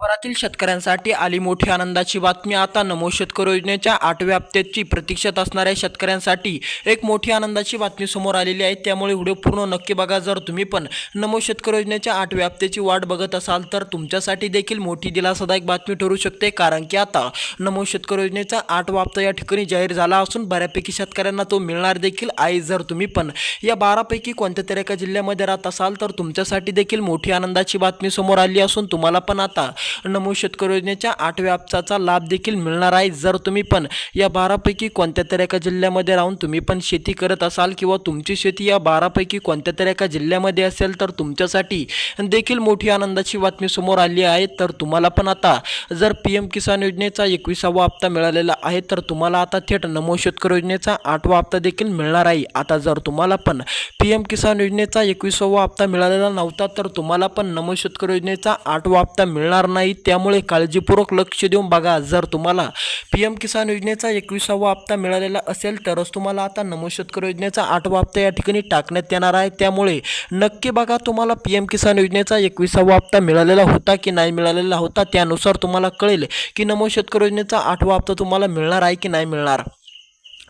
देशभरातील शेतकऱ्यांसाठी आली मोठी आनंदाची बातमी। आता नमो शेतकरी योजनेच्या 8व्या हप्त्याची प्रतीक्षेत असणाऱ्या शेतकऱ्यांसाठी एक मोठी आनंदाची बातमी समोर आलेली आहे। त्यामुळे व्हिडिओ पूर्ण नक्की बघा। जर तुम्ही पण नमो शेतकरी योजनेच्या 8व्या हप्त्याची वाट बघत असाल तर तुमच्यासाठी देखील मोठी दिलासादायक बातमी ठरू शकते, कारण की आता नमो शेतकरी योजनेचा 8वा हप्ता या ठिकाणी जाहीर झाला असून बऱ्यापैकी शेतकऱ्यांना तो मिळणार देखील आहे। जर तुम्ही पण या 12पैकी कोणत्या तरी एका जिल्ह्यामध्ये राहत असाल तर तुमच्यासाठी देखील मोठी आनंदाची बातमी समोर आली असून तुम्हाला पण आता नमो शेतकरी योजनेच्या 8व्या हप्त्याचा लाभ देखील मिळणार आहे। जर तुम्ही पण या 12पैकी कोणत्या तरी एका जिल्ह्यामध्ये राहून तुम्ही पण शेती करत असाल किंवा तुमची शेती या 12पैकी कोणत्या तरी एका जिल्ह्यामध्ये असेल तर तुमच्यासाठी देखील मोठी आनंदाची बातमी समोर आली आहे। तर तुम्हाला पण आता जर पीएम किसान योजनेचा 21वा हप्ता मिळालेला आहे तर तुम्हाला आता थेट नमो शेतकरी योजनेचा 8वा हप्ता देखील मिळणार आहे। आता जर तुम्हाला पण पीएम किसान योजनेचा 21वा हप्ता मिळालेला नव्हता तर तुम्हाला पण नमो शेतकरी योजनेचा 8वा हप्ता मिळणार नाही। त्यामुळे काळजीपूर्वक लक्ष देऊन बघा। जर तुम्हाला पीएम किसान योजनेचा 21वा हप्ता मिळालेला असेल तरच तुम्हाला आता नमो शेतकरी योजनेचा 8वा हप्ता या ठिकाणी टाकण्यात येणार आहे। त्यामुळे नक्की बघा तुम्हाला पीएम किसान योजनेचा 21वा हप्ता मिळालेला होता की नाही मिळालेला होता, त्यानुसार तुम्हाला कळेल की नमो शेतकरी योजनेचा 8वा हप्ता तुम्हाला मिळणार आहे की नाही मिळणार।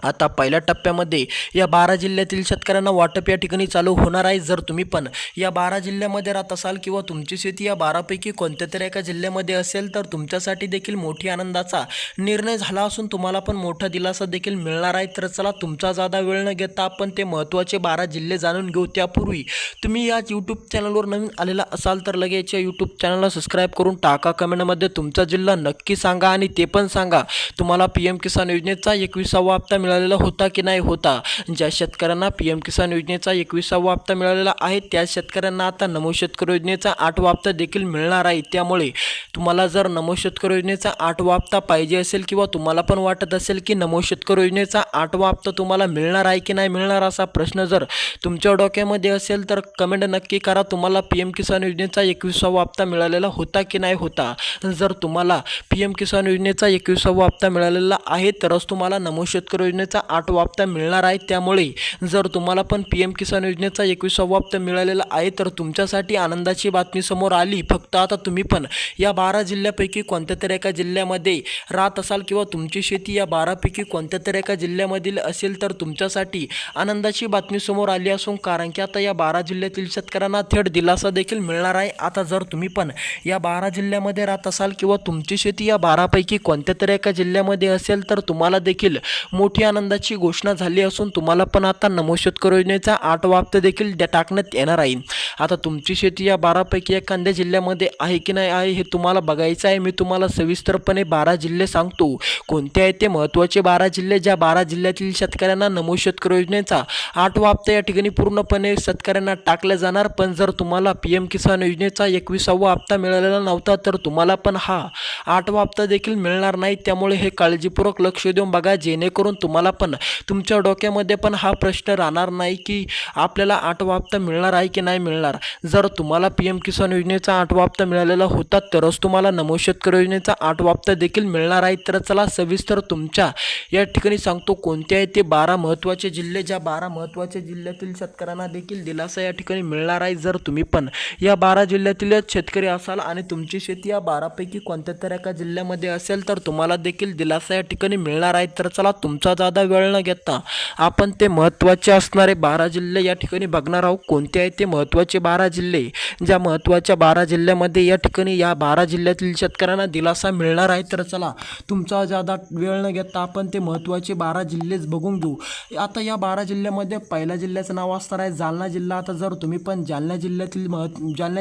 आता पहिल्या टप्प्यामध्ये या 12 जिल्ह्यातील शेतकऱ्यांना वाटप या ठिकाणी चालू होणार आहे। जर तुम्ही पण या 12 जिल्ह्यामध्ये राहत असाल किंवा तुमची शेती या 12पैकी कोणत्या तरी एका जिल्ह्यामध्ये असेल तर तुमच्यासाठी देखील मोठी आनंदाचा निर्णय झाला असून तुम्हाला पण मोठा दिलासा देखील मिळणार आहे। तर चला तुमचा जादा वेळ न घेता आपण ते महत्त्वाचे 12 जिल्हे जाणून घेऊ। त्यापूर्वी तुम्ही या यूट्यूब चॅनलवर नवीन आलेला असाल तर लगेच या यूट्यूब चॅनलला सबस्क्राईब करून टाका। कमेंटमध्ये तुमचा जिल्हा नक्की सांगा आणि ते पण सांगा तुम्हाला पीएम किसान योजनेचा 21वा हप्ता मिळालेला होता की नाही होता। ज्या शेतकऱ्यांना पीएम किसान योजनेचा 21वा हप्ता मिळालेला आहे त्या शेतकऱ्यांना आता नमो शेतकरी योजनेचा 8वा हप्ता देखील मिळणार आहे। त्यामुळे तुम्हाला जर नमो शेतकरी योजनेचा 8वा हप्ता पाहिजे असेल किंवा तुम्हाला पण वाटत असेल की नमो शेतकरी योजनेचा 8वा हप्ता तुम्हाला मिळणार आहे की नाही मिळणार असा प्रश्न जर तुमच्या डोक्यामध्ये असेल तर कमेंट नक्की करा। तुम्हाला पीएम किसान योजनेचा 21वा हप्ता मिळालेला होता की नाही होता। जर तुम्हाला पीएम किसान योजनेचा 21वा हप्ता मिळालेला आहे तरच तुम्हाला नमो शेतकरी योजनेचा 8वा हप्ता मिळणार आहे। त्यामुळे जर तुम्हाला पण पीएम किसान योजनेचा 21वा हप्ता मिळालेला आहे तर तुमच्यासाठी आनंदाची बातमी समोर आली। फक्त आता तुम्ही पण या 12 जिल्ह्यापैकी कोणत्या तरी एका जिल्ह्यामध्ये राहत असाल किंवा तुमची शेती या 12पैकी कोणत्या तरी एका जिल्ह्यामधील असेल तर तुमच्यासाठी आनंदाची बातमी समोर आली असून कारण की आता या 12 जिल्ह्यातील शेतकऱ्यांना थेट दिलासा देखील मिळणार आहे। आता जर तुम्ही पण या 12 जिल्ह्यामध्ये राहत असाल किंवा तुमची शेती या 12पैकी कोणत्या तरी एका जिल्ह्यामध्ये असेल तर तुम्हाला देखील मोठी आनंदाची घोषणा झाली असून तुम्हाला पण आता नमो शेतकरी योजनेचा 8वा हप्ता देखील टाकण्यात येणार आहे। आता तुमची शेती या 12पैकी एखाद्या जिल्ह्यामध्ये आहे की नाही आहे हे तुम्हाला बघायचं आहे। मी तुम्हाला सविस्तरपणे 12 जिल्हे सांगतो कोणते आहेत ते महत्त्वाचे 12 जिल्हे, ज्या 12 जिल्ह्यातील शेतकऱ्यांना नमो शेतकरी योजनेचा 8वा हप्ता या ठिकाणी पूर्णपणे शेतकऱ्यांना टाकला जाणार। पण जर तुम्हाला पीएम किसान योजनेचा 21वा हप्ता मिळालेला नव्हता तर तुम्हाला पण हा 8वा हप्ता देखील मिळणार नाही। त्यामुळे हे काळजीपूर्वक लक्ष देऊन बघा जेणेकरून तुम्हाला पण तुमच्या डोक्यामध्ये पण हा प्रश्न राहणार नाही की आपल्याला 8वा हप्ता मिळणार आहे की नाही मिळणार। जर तुम्हाला पीएम किसान योजनेचा 8वा हप्ता मिळालेला होता तरच तुम्हाला नमो शेतकरी योजनेचा 8वा हप्ता देखील मिळणार आहे। तर चला सविस्तर तुमच्या या ठिकाणी सांगतो कोणते आहेत ते 12 महत्त्वाचे जिल्हे, ज्या 12 महत्त्वाच्या जिल्ह्यातील शेतकऱ्यांना देखील दिलासा या ठिकाणी मिळणार आहे। जर तुम्ही पण या 12 जिल्ह्यातील शेतकरी असाल आणि तुमची शेती या 12पैकी कोणत्या तरी एका जिल्ह्यामध्ये असेल तर तुम्हाला देखील दिलासा या ठिकाणी मिळणार आहे। तर चला तुमचा जादा वेळ न घेता आपण ते महत्त्वाचे असणारे 12 जिल्हे या ठिकाणी बघणार आहोत। कोणते आहेत ते महत्त्वाचे 12 जिल्हे, ज्या महत्त्वाच्या 12 जिल्ह्यामध्ये या ठिकाणी या 12 जिल्ह्यातील शेतकऱ्यांना दिलासा मिळणार आहे। तर चला तुमचा जादा वेळ न घेता आपण ते महत्त्वाचे 12 जिल्हेच बघून घेऊ। आता या 12 जिल्ह्यामध्ये पहिल्या जिल्ह्याचं नाव असणार आहे जालना जिल्हा। आता जर तुम्ही पण जालना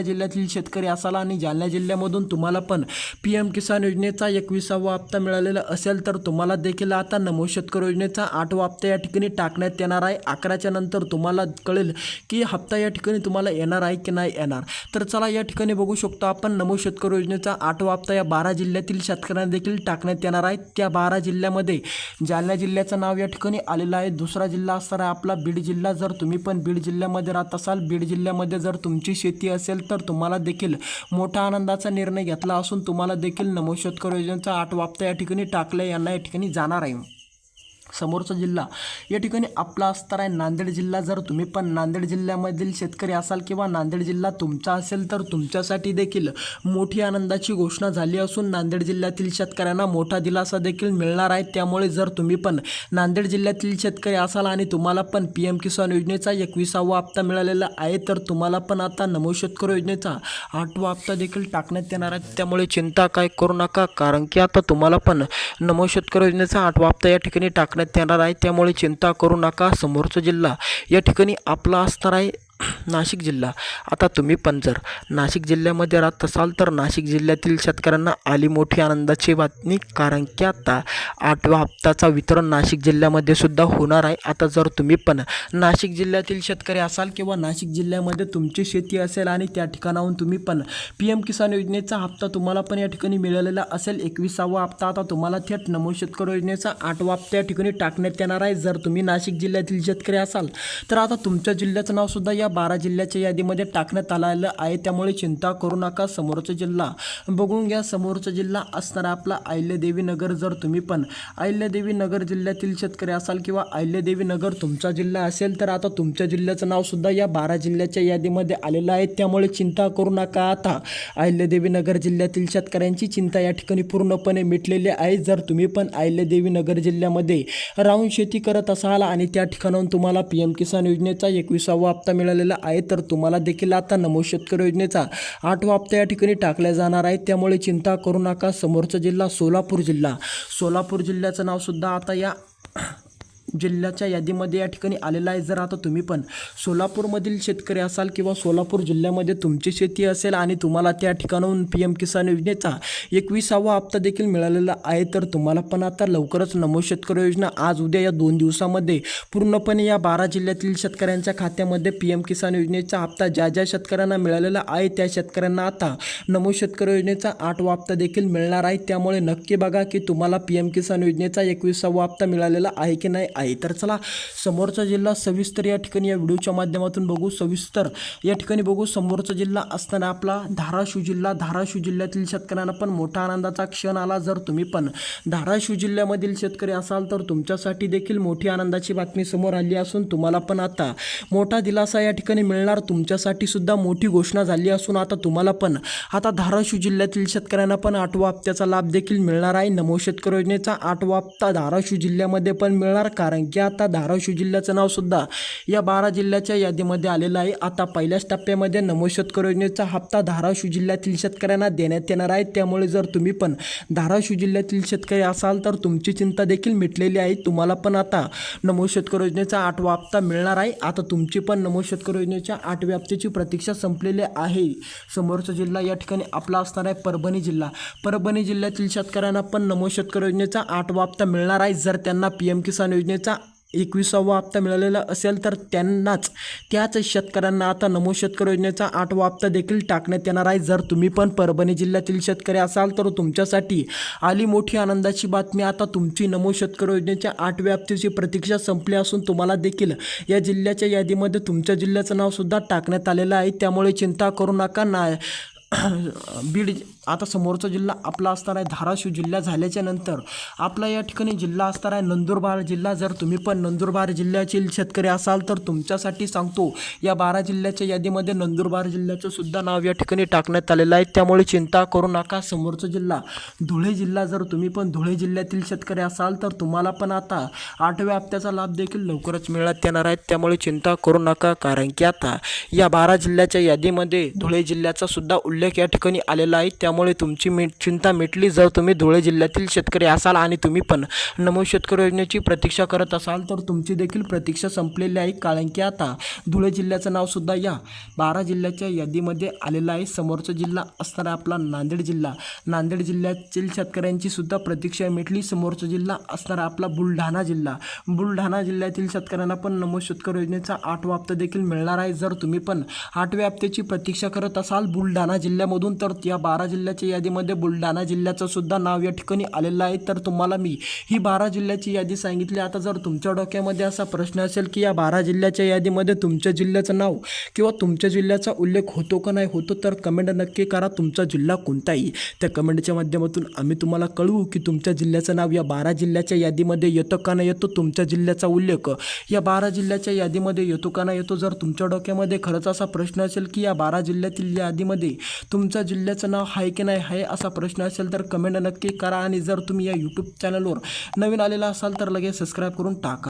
जिल्ह्यातील शेतकरी असाल आणि जालना जिल्ह्यामधून तुम्हाला पण पीएम किसान योजनेचा 21वा हप्ता मिळालेला असेल तर तुम्हाला देखील आता नमो शेतकरी योजनेचा 8वा हप्ता या ठिकाणी टाकण्यात येणार आहे। 11च्या नंतर तुम्हाला कळेल की हप्ता या ठिकाणी तुम्हाला येणार आहे की नाही येणार। तर चला या ठिकाणी बघू शकतो आपण नमो शेतकरी योजनेचा 8वा हप्ता या 12 जिल्ह्यातील शेतकऱ्यांना देखील टाकण्यात येणार आहे। त्या 12 जिल्ह्यामध्ये जालना जिल्ह्याचं नाव या ठिकाणी आलेलं आहे। दुसरा जिल्हा असणार आहे आपला बीड जिल्हा। जर तुम्ही पण बीड जिल्ह्यामध्ये राहत असाल, बीड जिल्ह्यामध्ये जर तुमची शेती असेल तर तुम्हाला देखील मोठा आनंदाचा निर्णय घेतला असून तुम्हाला देखील नमो शेतकरी योजनेचा 8वा हप्ता या ठिकाणी टाकला या ठिकाणी जाणार आहे। समोरचा जिल्हा या ठिकाणी आपला असणार आहे नांदेड जिल्हा. जर तुम्ही पण नांदेड जिल्ह्यामधील शेतकरी असाल किंवा नांदेड जिल्हा तुमचा असेल तर तुमच्यासाठी देखील मोठी आनंदाची घोषणा झाली असून नांदेड जिल्ह्यातील शेतकऱ्यांना मोठा दिलासा देखील मिळणार आहे. त्यामुळे जर तुम्ही पण नांदेड जिल्ह्यातील शेतकरी असाल आणि तुम्हाला पण PM किसान योजनेचा 21वा हप्ता मिळालेला आहे तर तुम्हाला पण आता नमो शेतकरी योजनेचा 8वा हप्ता देखील टाकण्यात येणार आहे. त्यामुळे चिंता काय करू नका, कारण की आता तुम्हाला पण नमो शेतकरी योजनेचा 8वा हप्ता या ठिकाणी टाकण्यात येणार आहे. त्यामुळे चिंता करू नका. समोरचा जिल्हा या ठिकाणी आपला असणार आहे नाशिक जिल्हा. आता तुम्ही पण जर नाशिक जिल्ह्यामध्ये राहत असाल तर नाशिक जिल्ह्यातील शेतकऱ्यांना आली मोठी आनंदाची बातमी, कारण की आता 8व्या हप्त्याचा वितरण नाशिक जिल्ह्यामध्ये सुद्धा होणार आहे. आता जर तुम्ही पण नाशिक जिल्ह्यातील शेतकरी असाल किंवा नाशिक जिल्ह्यामध्ये तुमची शेती असेल आणि त्या ठिकाणाहून तुम्ही पण PM किसान योजनेचा हप्ता तुम्हाला पण या ठिकाणी मिळालेला असेल 21वा हप्ता, आता तुम्हाला थेट नमो शेतकरी योजनेचा 8वा हप्ता या ठिकाणी टाकण्यात येणार आहे. जर तुम्ही नाशिक जिल्ह्यातील शेतकरी असाल तर आता तुमच्या जिल्ह्याचं नाव सुद्धा या 12 जिल्ह्याच्या यादीमध्ये टाकण्यात आलेलं आहे. त्यामुळे चिंता करू नका. समोरचा जिल्हा बघून घ्या. समोरचा जिल्हा असणारा आपला अहिल्यादेवी नगर. जर तुम्ही पण अहिल्यादेवी नगर जिल्ह्यातील शेतकरी असाल किंवा अहिल्यादेवी नगर तुमचा जिल्हा असेल तर आता तुमच्या जिल्ह्याचं नाव सुद्धा या 12 जिल्ह्याच्या यादीमध्ये आलेलं आहे. त्यामुळे चिंता करू नका. आता अहिल्यादेवी नगर जिल्ह्यातील शेतकऱ्यांची चिंता या ठिकाणी पूर्णपणे मिटलेली आहे. जर तुम्ही पण अहिल्यादेवी नगर जिल्ह्यामध्ये राहून शेती करत असाल आणि त्या ठिकाणाहून तुम्हाला PM किसान योजनेचा 21वा हप्ता मिळालेला आहे तर तुम्हाला देखील आता नमो शेतकरी योजनेचा 8वा हप्ता या ठिकाणी टाकला जाणार आहे. त्यामुळे चिंता करू नका. समोरचा जिल्हा सोलापूर जिल्हा. सोलापूर जिल्ह्याचं नाव सुद्धा आता या जिल्ह्याच्या यादीमध्ये या ठिकाणी आलेला आहे. जर आता तुम्ही पण सोलापूरमधील शेतकरी असाल किंवा सोलापूर जिल्ह्यामध्ये तुमची शेती असेल आणि तुम्हाला त्या ठिकाणाहून PM किसान योजनेचा 21वा हप्ता देखील मिळालेला आहे तर तुम्हाला पण आता लवकरच नमो शेतकरी योजना आज उद्या या 2 दिवसामध्ये पूर्णपणे या 12 जिल्ह्यातील शेतकऱ्यांच्या खात्यामध्ये PM किसान योजनेचा हप्ता ज्या ज्या शेतकऱ्यांना मिळालेला आहे त्या शेतकऱ्यांना आता नमो शेतकरी योजनेचा 8वा हप्ता देखील मिळणार आहे. त्यामुळे नक्की बघा की तुम्हाला PM किसान योजनेचा 21वा हप्ता मिळालेला आहे की नाही आहे. तर चला समोरचा जिल्हा सविस्तर या ठिकाणी या व्हिडिओच्या माध्यमातून बघू. सविस्तर या ठिकाणी बघू. समोरचा जिल्हा असताना आपला धाराशिव जिल्हा. धाराशिव जिल्ह्यातील शेतकऱ्यांना पण मोठा आनंदाचा क्षण आला. जर तुम्ही पण धाराशिव जिल्ह्यामधील शेतकरी असाल तर तुमच्यासाठी देखील मोठी आनंदाची बातमी समोर आली असून तुम्हाला पण आता मोठा दिलासा या ठिकाणी मिळणार. तुमच्यासाठी सुद्धा मोठी घोषणा झाली असून आता तुम्हाला पण आता धाराशिव जिल्ह्यातील शेतकऱ्यांना पण 8वा हप्त्याचा लाभ देखील मिळणार आहे. नमो शेतकरी योजनेचा 8वा हप्ता धाराशिव जिल्ह्यामध्ये पण मिळणार, कारण की आता धाराशिव जिल्ह्याचं नाव सुद्धा या 12 जिल्ह्याच्या यादीमध्ये आलेलं आहे. आता पहिल्याच टप्प्यामध्ये नमो शेतकरी योजनेचा हप्ता धाराशिव जिल्ह्यातील शेतकऱ्यांना देण्यात येणार आहे. त्यामुळे जर तुम्ही पण धाराशिव जिल्ह्यातील शेतकरी असाल तर तुमची चिंता देखील मिटलेली आहे. तुम्हाला पण आता नमो शेतकरी योजनेचा 8वा हप्ता मिळणार आहे. आता तुमची पण नमो शेतकरी योजनेच्या 8व्या हप्त्याची प्रतीक्षा संपलेली आहे. समोरचा जिल्हा या ठिकाणी आपला असणार आहे परभणी जिल्हा. परभणी जिल्ह्यातील शेतकऱ्यांना पण नमो शेतकरी योजनेचा 8वा हप्ता मिळणार आहे. जर त्यांना PM किसान योजनेचा 21वा हप्ता मिळालेला असेल तर त्याच शेतकऱ्यांना आता नमो शेतकरी योजनेचा 8वा हप्ता देखील टाकण्यात येणार आहे. जर तुम्ही पण परभणी जिल्ह्यातील शेतकरी असाल तर तुमच्यासाठी आली मोठी आनंदाची बातमी. आता तुमची नमो शेतकरी योजनेच्या 8व्या हप्त्याची प्रतीक्षा संपली असून तुम्हाला देखील या जिल्ह्याच्या यादीमध्ये तुमच्या जिल्ह्याचं नाव सुद्धा टाकण्यात आलेलं आहे. त्यामुळे चिंता करू नका. बीड आता समोरचा जिल्हा आपला असणार आहे धाराशिव जिल्हा झाल्याच्या नंतर आपला या ठिकाणी जिल्हा असणार आहे नंदुरबार जिल्हा. जर तुम्ही पण नंदुरबार जिल्ह्यातील शेतकरी असाल तर तुमच्यासाठी सांगतो या 12 जिल्ह्याच्या यादीमध्ये नंदुरबार जिल्ह्याचं सुद्धा नाव या ठिकाणी टाकण्यात आलेलं आहे. त्यामुळे चिंता करू नका. समोरचा जिल्हा धुळे जिल्हा. जर तुम्ही पण धुळे जिल्ह्यातील शेतकरी असाल तर तुम्हाला पण आता 8व्या हप्त्याचा लाभ देखील लवकरच मिळत येणार आहे. त्यामुळे चिंता करू नका, कारण की आता या 12 जिल्ह्याच्या यादीमध्ये धुळे जिल्ह्याचा सुद्धा उल्लेख या ठिकाणी आलेला आहे. त्यामुळे तुमची चिंता मिटली. जर तुम्ही धुळे जिल्ह्यातील शेतकरी असाल आणि तुम्ही पण नमो शेतकरी योजनेची प्रतीक्षा करत असाल तर तुमची देखील प्रतीक्षा संपलेली आहे, कारण की आता धुळे जिल्ह्याचं नाव सुद्धा या 12 जिल्ह्याच्या यादीमध्ये आलेलं आहे. समोरचा जिल्हा असणारा आपला नांदेड जिल्हा. नांदेड जिल्ह्यातील शेतकऱ्यांची सुद्धा प्रतीक्षा मिटली. समोरचा जिल्हा असणारा आपला बुलढाणा जिल्हा. बुलढाणा जिल्ह्यातील शेतकऱ्यांना पण नमो शेतकरी योजनेचा 8वा हप्ता देखील मिळणार आहे. जर तुम्ही पण 8व्या हप्त्याची प्रतीक्षा करत असाल बुलढाणा जिल्ह्यामधून तर या 12 जिल्ह्यात जिल्ह्याच्या यादीमध्ये बुलढाणा जिल्ह्याचं सुद्धा नाव या ठिकाणी आलेलं आहे। तर तुम्हाला मी ही 12 जिल्ह्याची यादी सांगितली। आता जर तुमच्या डोक्यामध्ये असा प्रश्न असेल की या 12 जिल्ह्याच्या यादीमध्ये तुमच्या जिल्ह्याचं नाव किंवा तुमच्या जिल्ह्याचा उल्लेख होतो का नाही होतो, तर कमेंट नक्की करा तुमचा जिल्हा कोणताही। त्या कमेंटच्या माध्यमातून आम्ही तुम्हाला कळवू की तुमच्या जिल्ह्याचं नाव या 12 जिल्ह्याच्या यादीमध्ये येतं का नाही येतो, तुमच्या जिल्ह्याचा उल्लेख या 12 जिल्ह्याच्या यादीमध्ये येतो का नाही येतो। जर तुमच्या डोक्यामध्ये खरंच असा प्रश्न असेल की या 12 जिल्ह्यातील यादीमध्ये तुमच्या जिल्ह्याचं नाव आहे की नाही आहे असा प्रश्न असेल तर कमेंट नक्की करा। आणि जर तुम्ही या यूट्यूब चॅनलवर नवीन आलेला असाल तर लगेच सबस्क्राईब करून टाका।